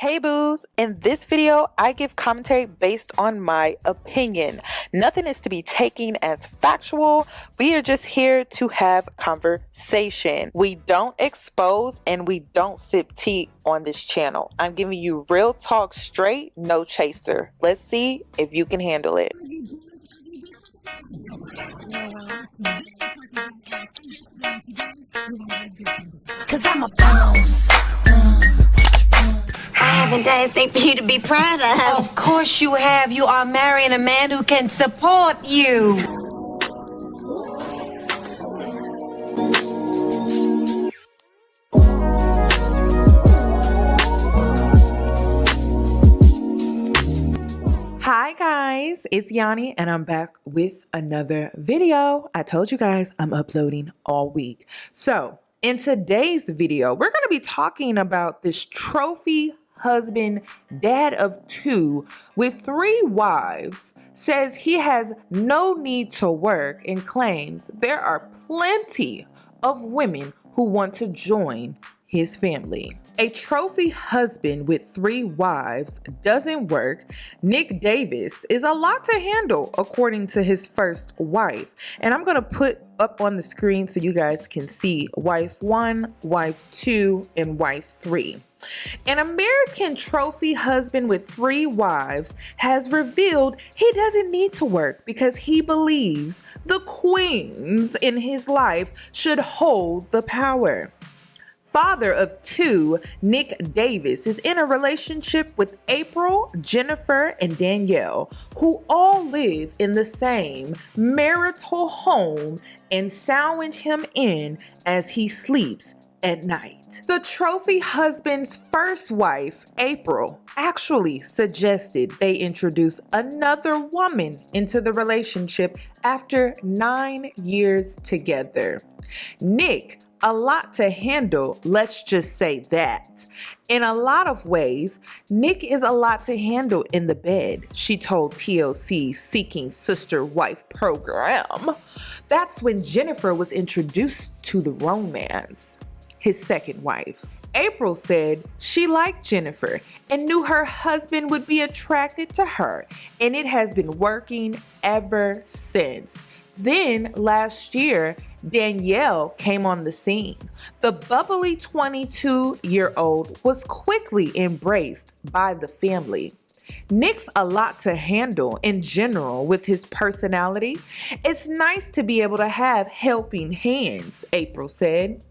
Hey boos, in this video, I give commentary based on my opinion. Nothing is to be taken as factual. We are just here to have conversation. We don't expose and we don't sip tea on this channel. I'm giving you real talk straight, no chaser. Let's see if you can handle it. Cause I'm a boss. I haven't done anything for you to be proud of. Of course you have. You are marrying a man who can support you. Hi guys, it's Yannie and I'm back with another video. I told you guys I'm uploading all week. So in today's video, we're going to be talking about this trophy husband, dad of two with 3 wives, says he has no need to work and claims there are plenty of women who want to join his family. A trophy husband with 3 wives doesn't work. Nick Davis is a lot to handle according to his first wife. And I'm going to put up on the screen so you guys can see wife 1, wife 2, and wife 3. An American trophy husband with 3 wives has revealed he doesn't need to work because he believes the queens in his life should hold the power. Father of 2, Nick Davis is in a relationship with April, Jennifer, and Danielle, who all live in the same marital home and sound him in as he sleeps at night. The trophy husband's first wife, April, actually suggested they introduce another woman into the relationship after 9 years together. Nick, a lot to handle, let's just say that. In a lot of ways, Nick is a lot to handle in the bed, she told TLC's Seeking Sister Wife program. That's when Jennifer was introduced to the romance, his second wife. April said she liked Jennifer and knew her husband would be attracted to her, and it has been working ever since. Then last year, Danielle came on the scene. The bubbly 22-year-old was quickly embraced by the family. Nick's a lot to handle in general with his personality. It's nice to be able to have helping hands, April said.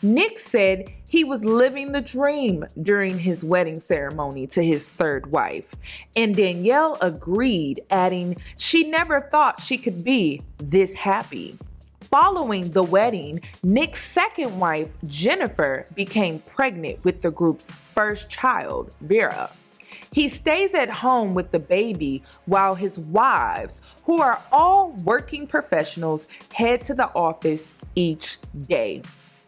Nick said he was living the dream during his wedding ceremony to his third wife, and Danielle agreed, adding she never thought she could be this happy. Following the wedding, Nick's second wife, Jennifer, became pregnant with the group's first child, Vera. He stays at home with the baby while his wives, who are all working professionals, head to the office each day.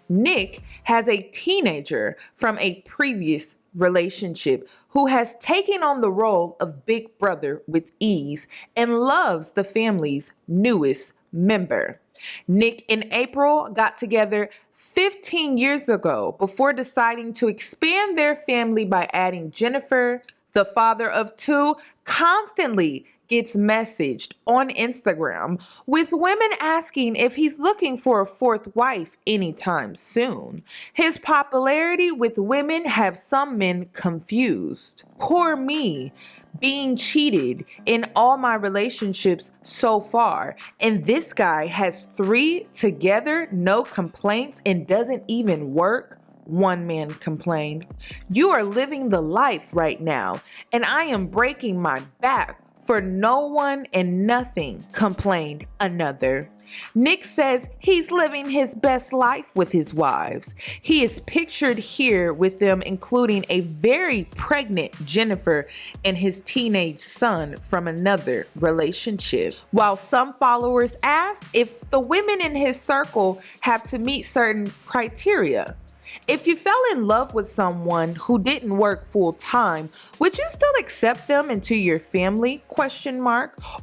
Nick has a teenager from a previous relationship who has taken on the role of big brother with ease and loves the family's newest member. Nick and April got together 15 years ago before deciding to expand their family by adding Jennifer. The father of 2 constantly gets messaged on Instagram with women asking if he's looking for a 4th wife anytime soon. His popularity with women have some men confused. Poor me, being cheated in all my relationships so far, and this guy has 3 together, no complaints, and doesn't even work. One man complained. You are living the life right now, and I am breaking my back for no one and nothing, complained another. Nick says he's living his best life with his wives. He is pictured here with them, including a very pregnant Jennifer and his teenage son from another relationship. While some followers asked if the women in his circle have to meet certain criteria. If you fell in love with someone who didn't work full time, would you still accept them into your family?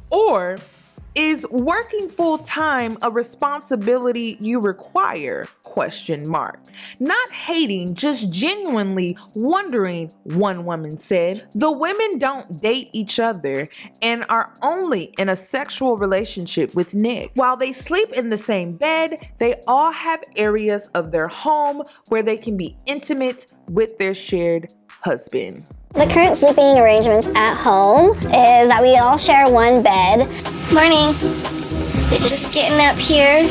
Or Is working full-time a responsibility you require? Not hating, just genuinely wondering, one woman said. The women don't date each other and are only in a sexual relationship with Nick. While they sleep in the same bed, they all have areas of their home where they can be intimate with their shared husband. The current sleeping arrangements at home is that we all share one bed. Morning. Just getting up here.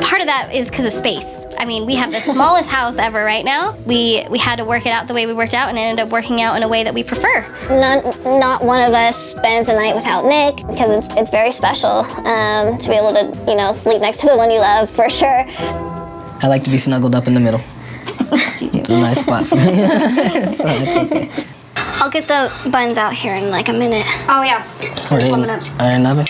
Part of that is because of space. I mean, we have the smallest house ever right now. We had to work it out the way we worked out, and it ended up working out in a way that we prefer. Not one of us spends a night without Nick, because it's very special to be able to, sleep next to the one you love, for sure. I like to be snuggled up in the middle. Yes, you do. It's a nice spot for me. So it's okay. I'll get the buns out here in like a minute. Oh, yeah. Are they Warming up. iron oven?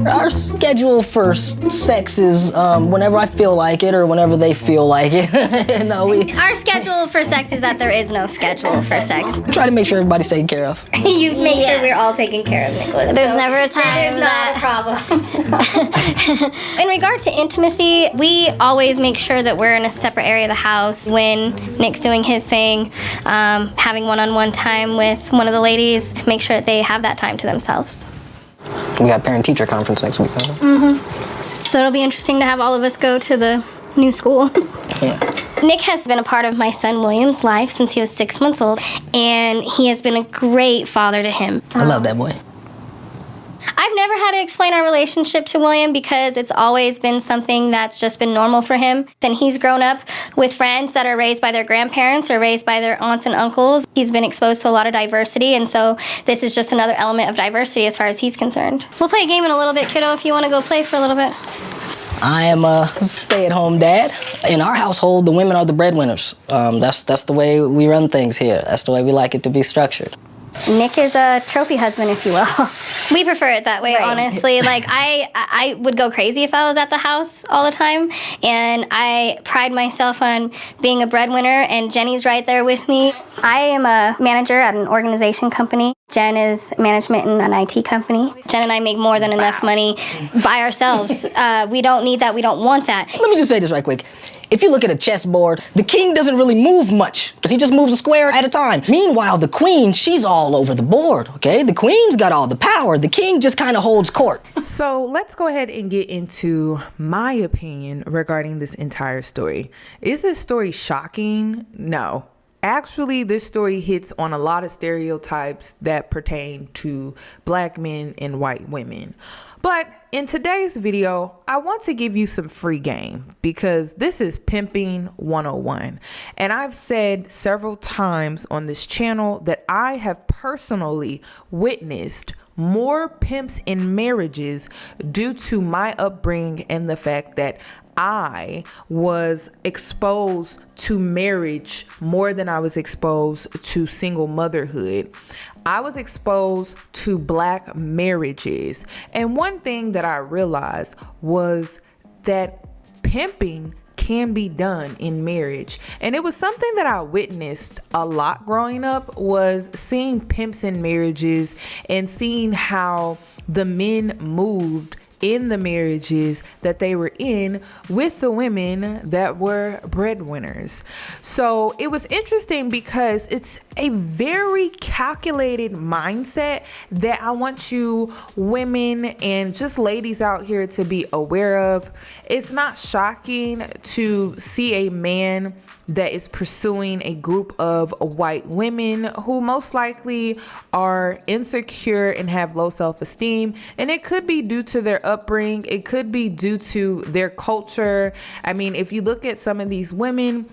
Our schedule for sex is whenever I feel like it or whenever they feel like it. No, Our schedule for sex is that there is no schedule for sex. try to make sure everybody's taken care of. You make Yes. sure we're all taken care of, Nicholas. There's never a time There's not a problem. In regard to intimacy, we always make sure that we're in a separate area of the house. When Nick's doing his thing, having one-on-one time with one of the ladies, make sure that they have that time to themselves. We got parent-teacher conference next week. So it'll be interesting to have all of us go to the new school. Yeah. Nick has been a part of my son William's life since he was 6 months old, and he has been a great father to him. I love that boy. I've never had to explain our relationship to William because it's always been something that's just been normal for him. And he's grown up with friends that are raised by their grandparents or raised by their aunts and uncles. He's been exposed to a lot of diversity, and so this is just another element of diversity as far as he's concerned. We'll play a game in a little bit, kiddo, if you want to go play for a little bit. I am a stay-at-home dad. In our household, the women are the breadwinners. That's the way we run things here. That's the way we like it to be structured. Nick is a trophy husband, if you will. We prefer it that way, honestly. Like, I would go crazy if I was at the house all the time, and I pride myself on being a breadwinner, and Jenny's right there with me. I am a manager at an organization company. Jen is management in an IT company. Jen and I make more than enough money by ourselves. We don't need that. We don't want that. Let me just say this right quick. If you look at a chessboard, the king doesn't really move much, because he just moves a square at a time. Meanwhile, the queen, she's all over the board, okay? The queen's got all the power. The king just kind of holds court. So let's go ahead and get into my opinion regarding this entire story. Is this story shocking? No. Actually, this story hits on a lot of stereotypes that pertain to Black men and white women. But in today's video, I want to give you some free game because this is Pimping 101. And I've said several times on this channel that I have personally witnessed more pimps in marriages due to my upbringing and the fact that I was exposed to marriage more than I was exposed to single motherhood. I was exposed to Black marriages. And one thing that I realized was that pimping can be done in marriage. And it was something that I witnessed a lot growing up, was seeing pimps in marriages and seeing how the men moved in the marriages that they were in with the women that were breadwinners. So it was interesting because it's a very calculated mindset that I want you women and just ladies out here to be aware of. It's not shocking to see a man that is pursuing a group of white women who most likely are insecure and have low self-esteem. And it could be due to their upbringing. It could be due to their culture. I mean, if you look at some of these women,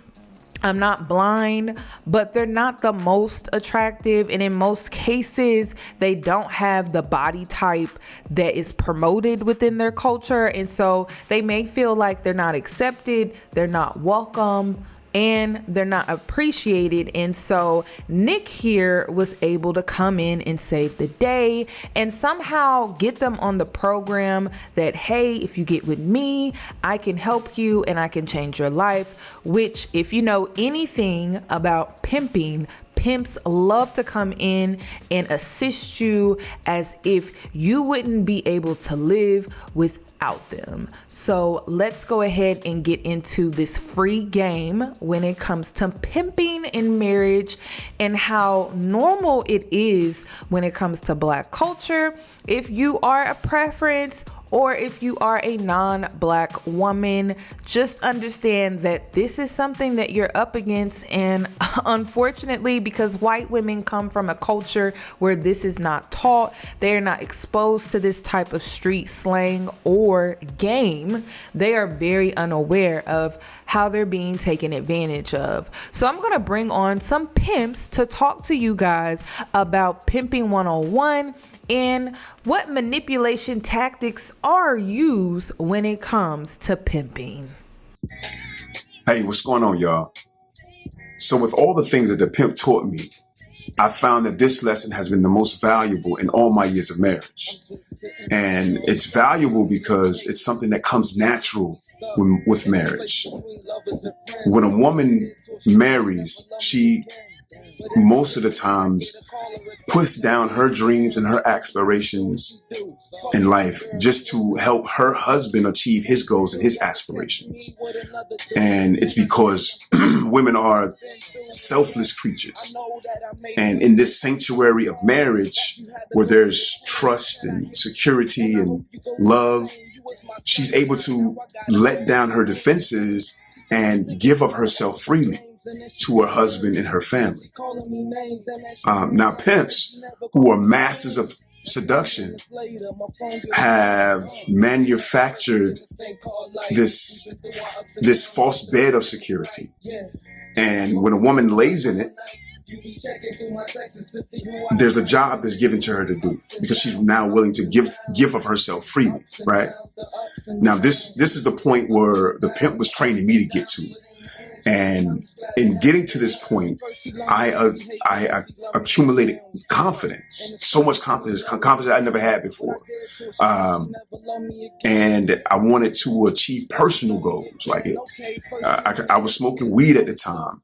I'm not blind, but they're not the most attractive. And in most cases, they don't have the body type that is promoted within their culture. And so they may feel like they're not accepted, they're not welcome, and they're not appreciated. And so Nick here was able to come in and save the day and somehow get them on the program that, hey, if you get with me, I can help you and I can change your life. Which, if you know anything about pimping, pimps love to come in and assist you as if you wouldn't be able to live without them. So let's go ahead and get into this free game when it comes to pimping in marriage and how normal it is when it comes to Black culture. If you are a preference or if you are a non-Black woman, just understand that this is something that you're up against. And unfortunately, because white women come from a culture where this is not taught, they're not exposed to this type of street slang or game, they are very unaware of how they're being taken advantage of. So I'm gonna bring on some pimps to talk to you guys about Pimping 101 and what manipulation tactics are used when it comes to pimping. Hey, what's going on, y'all? So with all the things that the pimp taught me, I found that this lesson has been the most valuable in all my years of marriage. And it's valuable because it's something that comes natural with marriage. When a woman marries, she most of the times puts down her dreams and her aspirations in life just to help her husband achieve his goals and his aspirations. And it's because women are selfless creatures. And in this sanctuary of marriage, where there's trust and security and love, she's able to let down her defenses and give of herself freely to her husband and her family. Now, pimps who are masters of seduction have manufactured this false bed of security. And when a woman lays in it, there's a job that's given to her to do because she's now willing to give of herself freely, right? Now, this is the point where the pimp was training me to get to. And in getting to this point, I accumulated confidence, so much confidence I never had before. And I wanted to achieve personal goals. Like I was smoking weed at the time.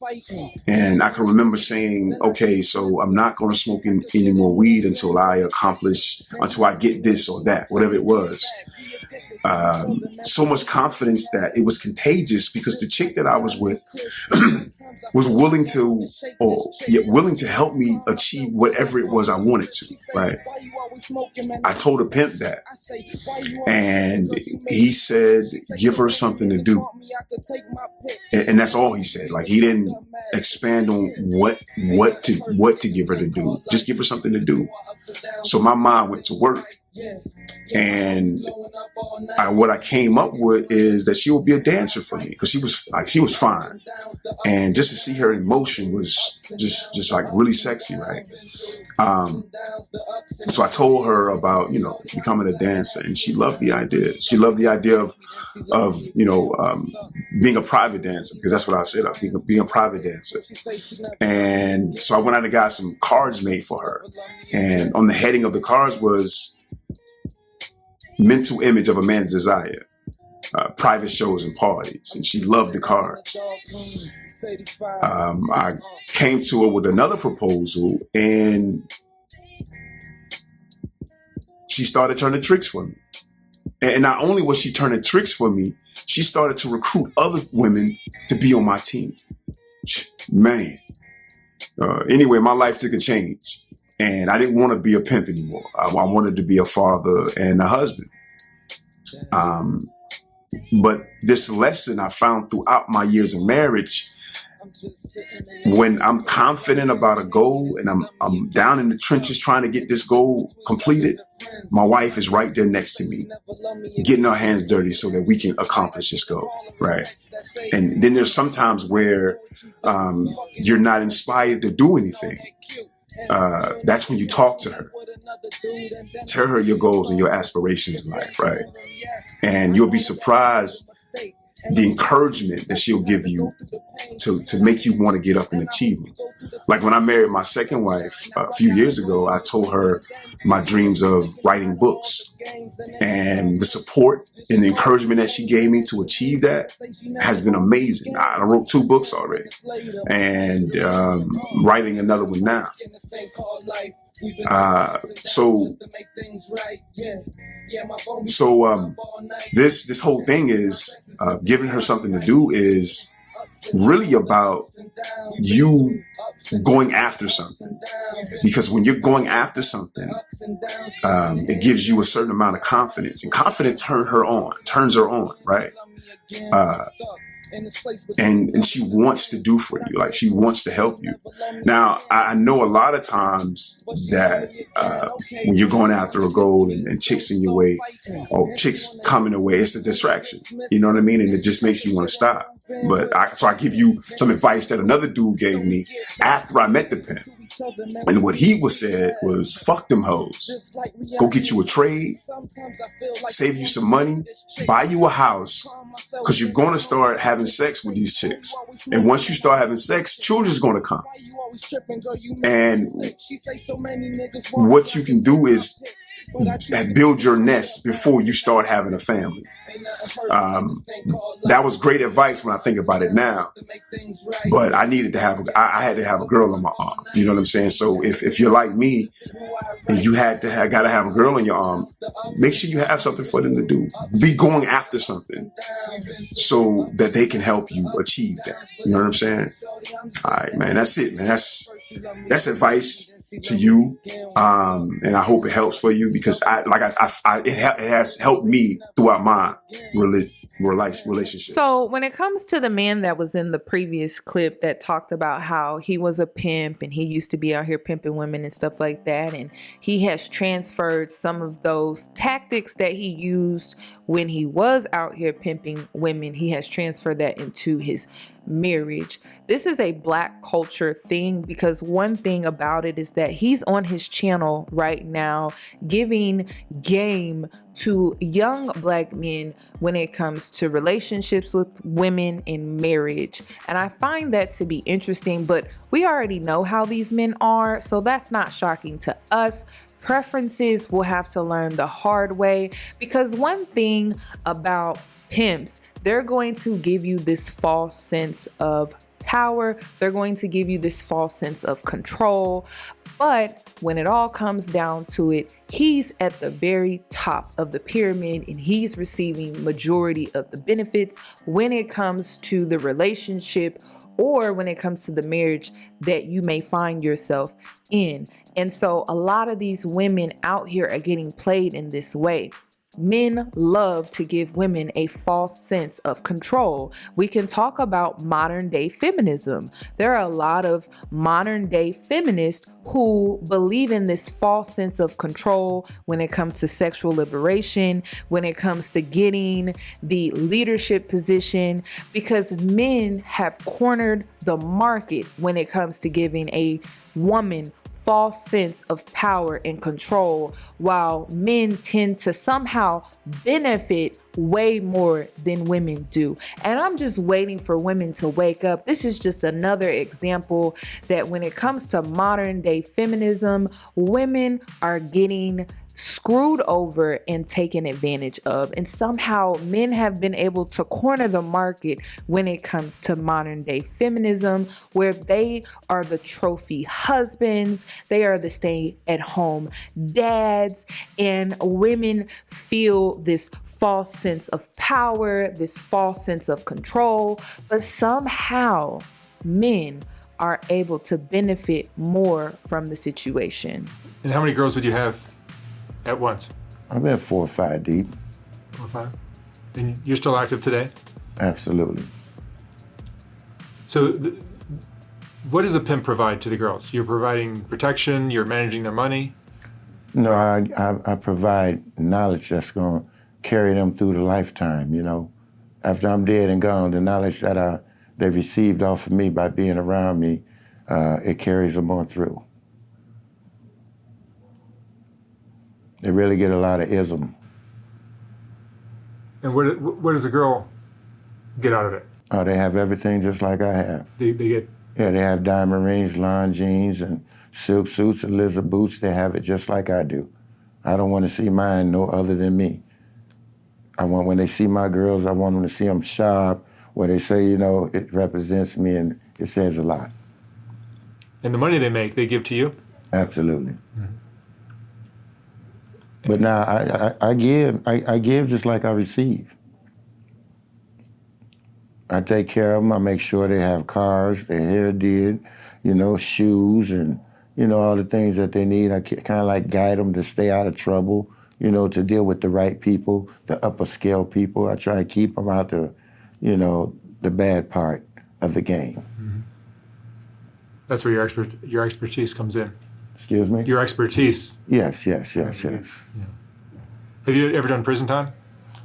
And I can remember saying, okay, so I'm not going to smoke any more weed until I get this or that, whatever it was. So much confidence that it was contagious because the chick that I was with was willing to help me achieve whatever it was I wanted to, right? I told a pimp that, and he said, give her something to do. And that's all he said. Like, he didn't expand on what to give her to do. Just give her something to do. So my mind went to work. And what I came up with is that she would be a dancer for me because she was fine, and just to see her in motion was just like really sexy, right? So I told her about becoming a dancer, and she loved the idea. She loved the idea of being a private dancer, because that's what I said, being a private dancer. And so I went out and got some cards made for her, and on the heading of the cards was mental image of a man's desire, private shows and parties, and she loved the cards. I came to her with another proposal, and she started turning tricks for me. And not only was she turning tricks for me, she started to recruit other women to be on my team. Man. Anyway, my life took a change. And I didn't want to be a pimp anymore. I wanted to be a father and a husband. But this lesson I found throughout my years of marriage, when I'm confident about a goal and I'm down in the trenches trying to get this goal completed, my wife is right there next to me, getting her hands dirty so that we can accomplish this goal, right? And then there's sometimes where you're not inspired to do anything. That's when you talk to her. Tell her your goals and your aspirations in life, right? And you'll be surprised the encouragement that she'll give you to make you want to get up and achieve them. Like when I married my second wife a few years ago, I told her my dreams of writing books. And the support and the encouragement that she gave me to achieve that has been amazing. I wrote 2 books already and writing another one now. This whole thing is giving her something to do is really about you going after something, because when you're going after something, it gives you a certain amount of confidence, and confidence turns her on, right? And she wants to do for you, like she wants to help you. Now, I know a lot of times that when you're going after a goal and chicks in your way or chicks coming away, it's a distraction. You know what I mean? And it just makes you want to stop. But I give you some advice that another dude gave me after I met the pimp. And what he said was, fuck them hoes. Go get you a trade, save you some money, buy you a house, because you're going to start having sex with these chicks. And once you start having sex, children's going to come. And what you can do is build your nest before you start having a family. That was great advice when I think about it now, but I had to have a girl on my arm. You know what I'm saying? So if you're like me and you gotta have a girl in your arm, make sure you have something for them to do. Be going after something so that they can help you achieve that. You know what I'm saying? All right, man, that's it, man. That's advice to you, and I hope it helps for you, because it has helped me throughout my relationship. So when it comes to the man that was in the previous clip that talked about how he was a pimp and he used to be out here pimping women and stuff like that, and he has transferred some of those tactics that he used when he was out here pimping women, he has transferred that into his marriage. This is a Black culture thing, because one thing about it is that he's on his channel right now giving game to young Black men when it comes to relationships with women and marriage. And I find that to be interesting, but we already know how these men are, so that's not shocking to us. Preferences we'll have to learn the hard way, because one thing about pimps, they're going to give you this false sense of power. They're going to give you this false sense of control. But when it all comes down to it, he's at the very top of the pyramid and he's receiving majority of the benefits when it comes to the relationship or when it comes to the marriage that you may find yourself in. And so a lot of these women out here are getting played in this way. Men love to give women a false sense of control. We can talk about modern day feminism. There are a lot of modern day feminists who believe in this false sense of control when it comes to sexual liberation, when it comes to getting the leadership position, because men have cornered the market when it comes to giving a woman false sense of power and control, while men tend to somehow benefit way more than women do. And I'm just waiting for women to wake up. This is just another example that when it comes to modern day feminism, women are getting screwed over and taken advantage of. And somehow men have been able to corner the market when it comes to modern day feminism, where they are the trophy husbands, they are the stay at home dads, and women feel this false sense of power, this false sense of control, but somehow men are able to benefit more from the situation. And how many girls would you have at once? I've been 4 or 5 deep. 4 or 5? And you're still active today? Absolutely. So what does a pimp provide to the girls? You're providing protection, you're managing their money? No, I provide knowledge that's going to carry them through the lifetime, you know. After I'm dead and gone, the knowledge that they've received off of me by being around me, it carries them on through. They really get a lot of ism. And what does a girl get out of it? Oh, they have everything just like I have. They get... Yeah, they have diamond rings, lawn jeans, and silk suits and lizard boots. They have it just like I do. I don't want to see mine no other than me. When they see my girls, I want them to see them sharp, where they say, you know, it represents me and it says a lot. And the money they make, they give to you? Absolutely. Mm-hmm. But now I give just like I receive. I take care of them. I make sure they have cars, their hair did, you know, shoes, and, you know, all the things that they need. I kind of like guide them to stay out of trouble, you know, to deal with the right people, the upper scale people. I try to keep them out the, you know, the bad part of the game. Mm-hmm. That's where your expertise comes in. Excuse me? Your expertise. Yes. Yeah. Have you ever done prison time?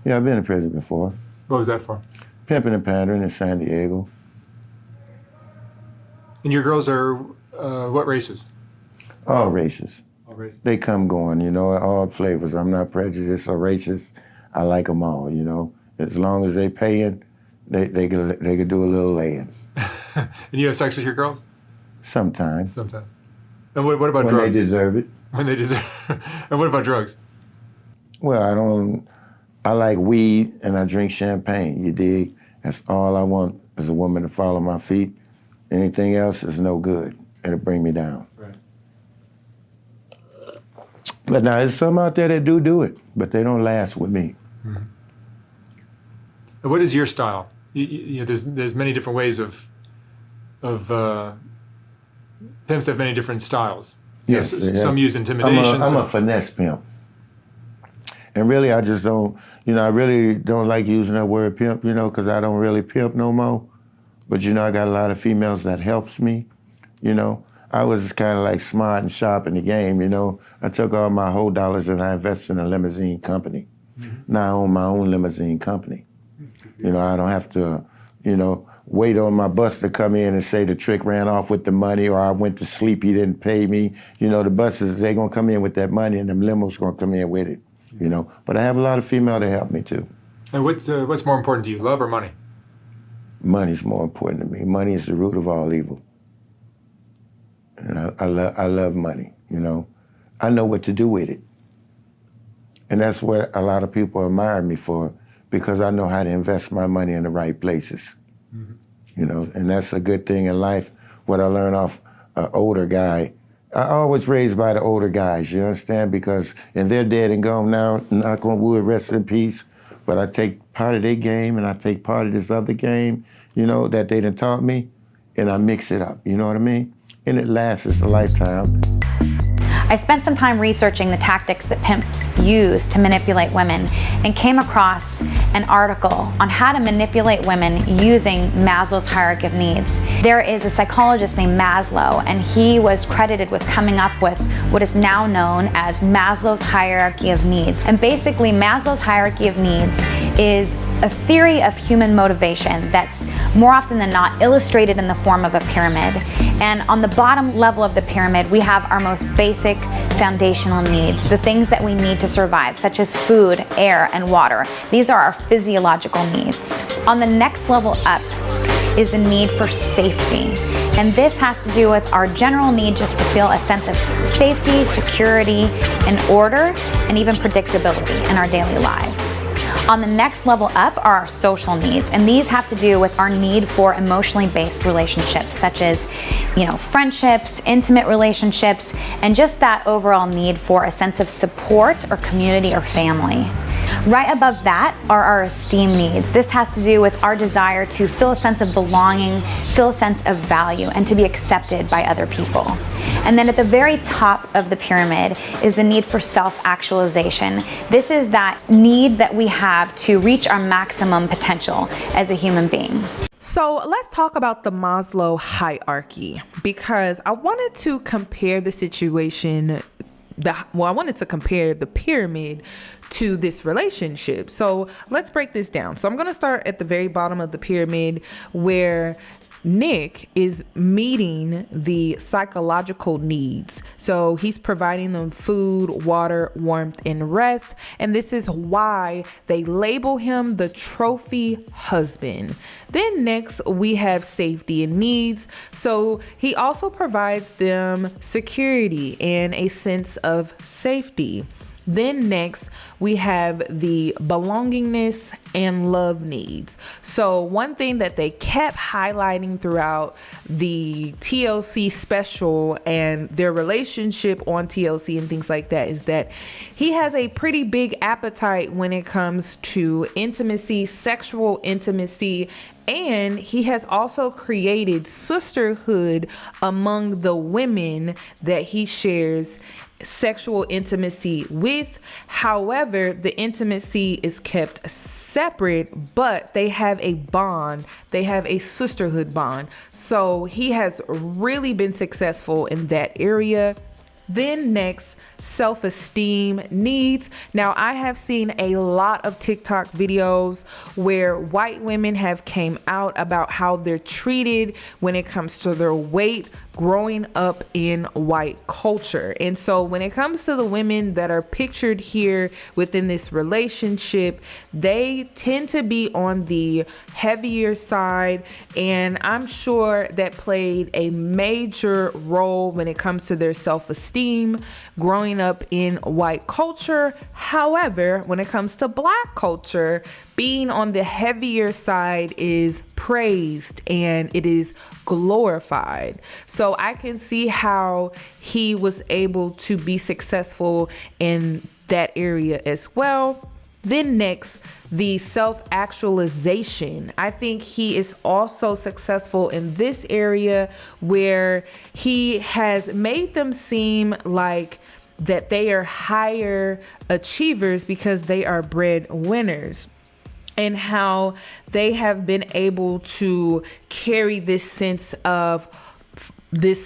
Yeah, I've been in prison before. What was that for? Pimping and pandering in San Diego. And your girls are what races? All races. All races. They come going, you know, all flavors. I'm not prejudiced or racist. I like them all, you know. As long as they paying, they could do a little laying. And you have sex with your girls? Sometimes. Sometimes. And what about when drugs? When they deserve it. When they deserve. And what about drugs? Well, I like weed and I drink champagne, you dig? That's all I want is a woman to follow my feet. Anything else is no good. It'll bring me down. Right. But now, there's some out there that do it, but they don't last with me. Mm-hmm. And what is your style? You know, there's many different ways of pimps have many different styles. Yes. Some use intimidation. I'm a finesse pimp. And really, I just don't, you know, I really don't like using that word pimp, you know, because I don't really pimp no more. But, you know, I got a lot of females that helps me, you know. I was kind of like smart and sharp in the game, you know. I took all my whole dollars and I invested in a limousine company. Mm-hmm. Now I own my own limousine company. Mm-hmm. You know, I don't have to, you know, wait on my bus to come in and say the trick ran off with the money or I went to sleep, he didn't pay me. You know, the buses, they're going to come in with that money and them limos going to come in with it. You know, but I have a lot of female that help me too. And what's more important to you, love or money? Money's more important to me. Money is the root of all evil. And I love money, you know. I know what to do with it. And that's what a lot of people admire me for, because I know how to invest my money in the right places. Mm-hmm. You know, and that's a good thing in life. What I learned off an older guy, I always raised by the older guys, you understand? Because, and they're dead and gone now, knock on wood, rest in peace. But I take part of their game and I take part of this other game, you know, that they done taught me, and I mix it up, you know what I mean? And it lasts a lifetime. I spent some time researching the tactics that pimps use to manipulate women and came across an article on how to manipulate women using Maslow's hierarchy of needs. There is a psychologist named Maslow, and he was credited with coming up with what is now known as Maslow's hierarchy of needs. And basically, Maslow's hierarchy of needs is a theory of human motivation that's more often than not illustrated in the form of a pyramid. And on the bottom level of the pyramid, we have our most basic foundational needs, the things that we need to survive, such as food, air, and water. These are our physiological needs. On the next level up is the need for safety. And this has to do with our general need just to feel a sense of safety, security, and order, and even predictability in our daily lives. On the next level up are our social needs, and these have to do with our need for emotionally based relationships, such as, you know, friendships, intimate relationships, and just that overall need for a sense of support or community or family. Right above that are our esteem needs. This has to do with our desire to feel a sense of belonging, feel a sense of value, and to be accepted by other people. And then at the very top of the pyramid is the need for self-actualization. This is that need that we have to reach our maximum potential as a human being. So let's talk about the Maslow hierarchy, because I wanted to compare the situation. I wanted to compare the pyramid to this relationship. So let's break this down. So I'm going to start at the very bottom of the pyramid, where Nick is meeting the psychological needs. So he's providing them food, water, warmth, and rest. And this is why they label him the trophy husband. Then next we have safety and needs. So he also provides them security and a sense of safety. Then next, we have the belongingness and love needs. So one thing that they kept highlighting throughout the TLC special and their relationship on TLC and things like that is that he has a pretty big appetite when it comes to intimacy, sexual intimacy, and he has also created sisterhood among the women that he shares sexual intimacy with. However, the intimacy is kept separate, but they have a bond. They have a sisterhood bond. So he has really been successful in that area. Then next, self-esteem needs. Now, I have seen a lot of TikTok videos where white women have came out about how they're treated when it comes to their weight growing up in white culture. And so when it comes to the women that are pictured here within this relationship, they tend to be on the heavier side, and I'm sure that played a major role when it comes to their self-esteem growing up in white culture. However, when it comes to black culture, being on the heavier side is praised and it is glorified. So I can see how he was able to be successful in that area as well. Then next, the self-actualization. I think he is also successful in this area where he has made them seem like that they are higher achievers because they are breadwinners, and how they have been able to carry this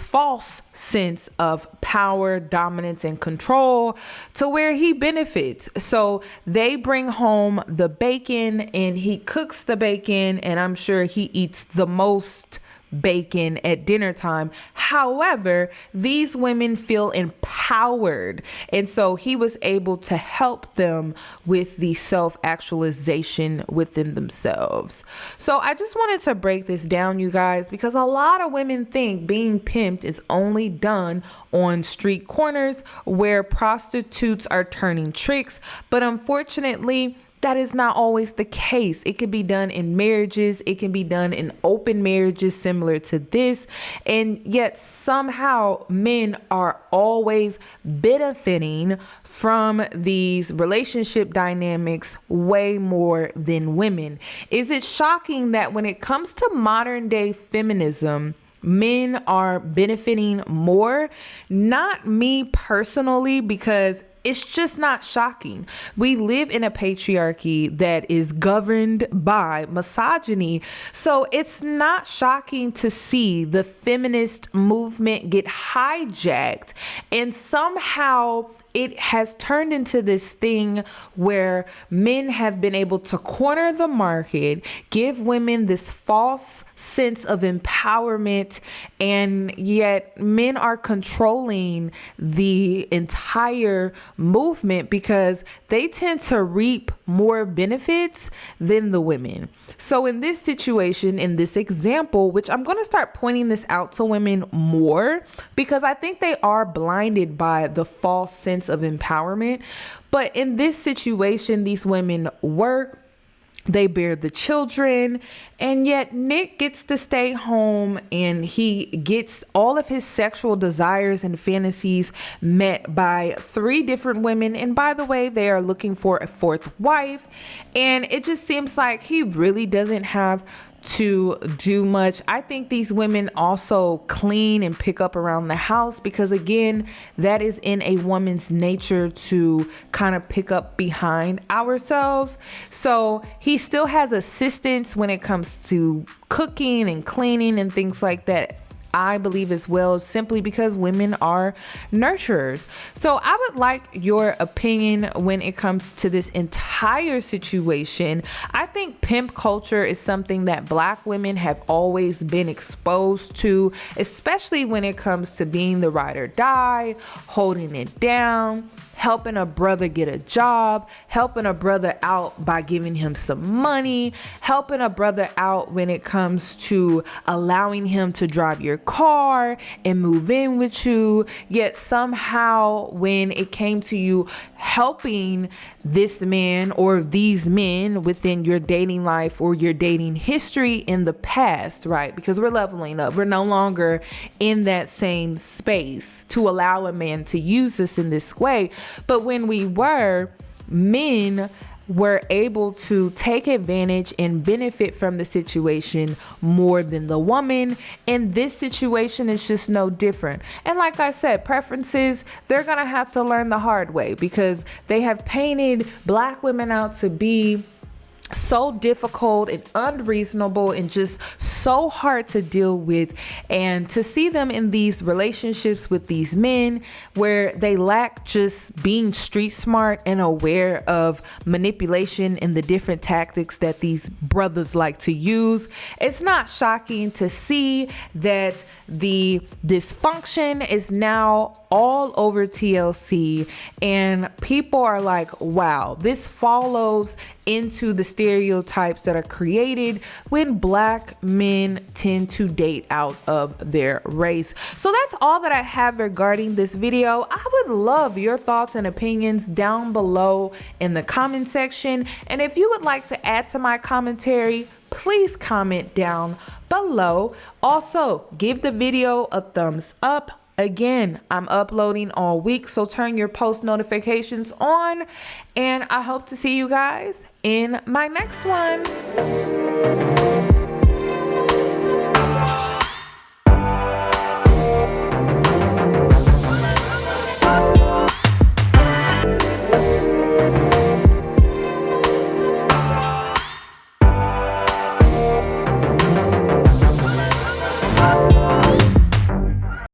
false sense of power, dominance, and control to where he benefits. So they bring home the bacon and he cooks the bacon, and I'm sure he eats the most bacon at dinner time. However, these women feel empowered, and so he was able to help them with the self-actualization within themselves. So I just wanted to break this down, you guys, because a lot of women think being pimped is only done on street corners where prostitutes are turning tricks, but unfortunately that is not always the case. It can be done in marriages. It can be done in open marriages similar to this. And yet somehow men are always benefiting from these relationship dynamics way more than women. Is it shocking that when it comes to modern day feminism, men are benefiting more? Not me personally, because it's just not shocking. We live in a patriarchy that is governed by misogyny. So it's not shocking to see the feminist movement get hijacked, and somehow it has turned into this thing where men have been able to corner the market, give women this false sense of empowerment, and yet men are controlling the entire movement because they tend to reap more benefits than the women. So in this situation, in this example, which I'm going to start pointing this out to women more because I think they are blinded by the false sense of empowerment. But in this situation, these women work, they bear the children, and yet Nick gets to stay home and he gets all of his sexual desires and fantasies met by 3 different women. And by the way, they are looking for a 4th wife. And it just seems like he really doesn't have to do much. I think these women also clean and pick up around the house because, again, that is in a woman's nature to kind of pick up behind ourselves. So he still has assistance when it comes to cooking and cleaning and things like that, I believe, as well, simply because women are nurturers. So I would like your opinion when it comes to this entire situation. I think pimp culture is something that Black women have always been exposed to, especially when it comes to being the ride or die, holding it down, helping a brother get a job, helping a brother out by giving him some money, helping a brother out when it comes to allowing him to drive your car and move in with you. Yet somehow when it came to you helping this man or these men within your dating life or your dating history in the past, right? Because we're leveling up. We're no longer in that same space to allow a man to use us in this way. But when we were, men were able to take advantage and benefit from the situation more than the woman. And this situation is just no different. And like I said, preferences, they're gonna have to learn the hard way, because they have painted black women out to be so difficult and unreasonable and just so hard to deal with. And to see them in these relationships with these men where they lack just being street smart and aware of manipulation and the different tactics that these brothers like to use, it's not shocking to see that the dysfunction is now all over TLC, and people are like, wow, this follows into the stereotypes that are created when black men tend to date out of their race. So that's all that I have regarding this video. I would love your thoughts and opinions down below in the comment section. And if you would like to add to my commentary, please comment down below. Also, give the video a thumbs up. Again, I'm uploading all week, so turn your post notifications on, and I hope to see you guys in my next one.